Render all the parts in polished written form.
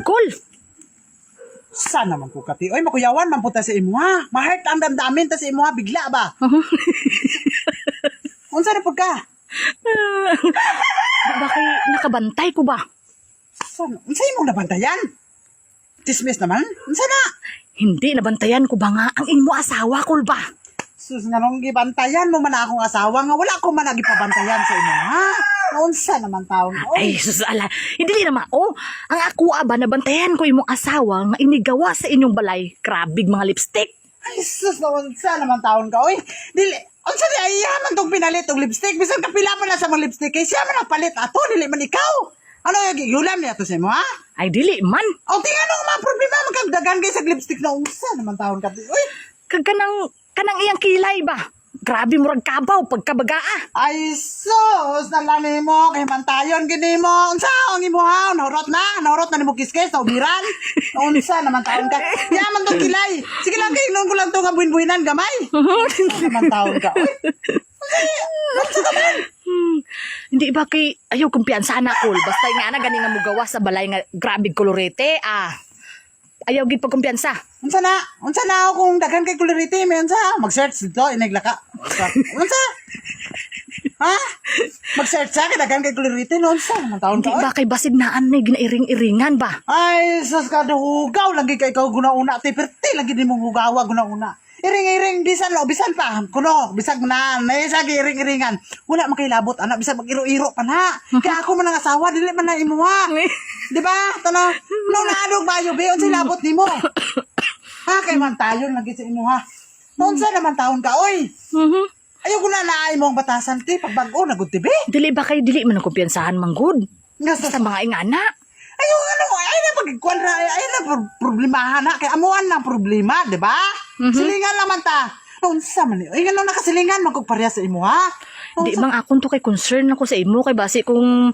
Cool. Sana man ko kati. Oy, makuyawan man puta sa imo ha. Ma-heart ang damdamin ta sa imo ha, bigla ba? Unsa na pagka? Bakit nakabantay ko ba? Sana, unsa imong nabantayan? Tismis naman? Unsa na? Hindi, nabantayan ko ba nga ang imo asawa, cool ba? Sus nga nung gibantayan mo man akong asawa nga wala ko man nagipabantayan sa imo ha. Unsa naman taon? Ay, sus, ala. Hindi naman, ang ako ba, nabantayan ko imong asawa nga inigawa sa inyong balay. Krabig mga lipstick. Ay sus, unsa naman taon ka? Oy, dili unsa di ay man tong pinalit og lipstick bisan kapila pa na sa mga lipstick kay siya man ang palit ato dili man ikaw. Ano yung yulam niya to sa imo ha? Ay, dili man. O tingnan ang mga problema magkagdagan kay sa lipstick na unsa naman taon ka? Uy, Kanang iyang kilay ba? Grabe murag kabaw pagkabagaa. ay sus, nalani mo kay mantayon gini mo. Unsa ang imo ha? Nahurot na nimo kiskes sa ubiran. Unsa naman taon ka? Yaman tong kilay. Sige lang kay nung ko lang to nga buin-buinan gamay. Unsa naman taon ka? Uy. Unsa ka man? Hindi ba kay ayaw kumpiyansa na cool. Basta nga na gani nga mugawa sa balay nga grabe kolorete. Ayaw gid pagkumpiyansa. Unsa na ako kung daghan kay kuliriti may unsa? Mag-search dito inaglaka. Unsa? Ha? Mag-search sa kay daghan kay kuliriti no unsa naman taon Hindi ka? ba kay basig naan may ginairing-iringan ba? Ay, sus ka hugaw lagi kay ikaw guna-una. Tiperti lagi di mo hugawa guna-una. Iring-iring bisan pa. Kuno, bisag na. May sa iring-iringan. Wala man kay labot anak bisag mag-iro-iro pa na. Kaya ako man ang asawa dili man na imuha. Di ba? Tana, no naadog ba yo be unsay labot nimo? Ha kay man tayo lagi sa imuha. Unsa naman taon ka oy? Ayaw ko na naay mong batasan ti pagbag-o nagud ti be. Dili ba kay dili man ang kumpiyansahan manggod? Nga Sa mga ingana. ayaw ay na pagkwadra ay na problemahan na kay amuan ng problema, di ba? Silingan naman ta. Unsa man ni? Ay ngano nakasilingan magkugparya sa imo ha? Di bang akon to kay concern ako sa imo kay base kung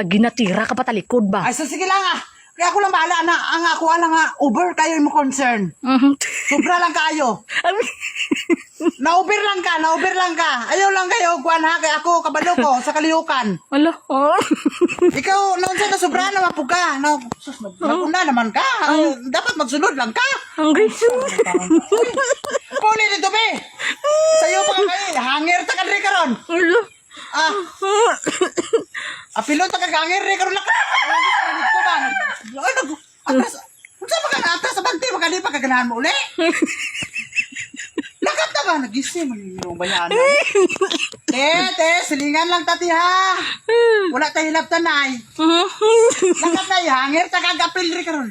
ginatira ka pa talikod ba? Ay so sige lang ah. Kaya ako lang bahala na ang ako lang nga over kayo imo concern. Sobra lang kayo. Nauber lang ka. Ayaw lang kayo kuan ha kay ako kabalo ko sa kalihukan. Ala. Ikaw noon sa sobra na mapuga. Na sus naguna naman ka. Dapat magsunod lang ka. Hungry. Kuli dito be. Sayo pa kay hangir ta kadri karon. Ala. Apilo ta kagangir re karon lang. Dito ba? Ay nag atas. Unsa ba ka atas sa bagti magani pa kaganahan mo uli? Lakat na ba nagising mo bayan? Te, silingan lang tati ha. Wala tayo hilap tanay. Lakat na hangir ta kagapil re karon.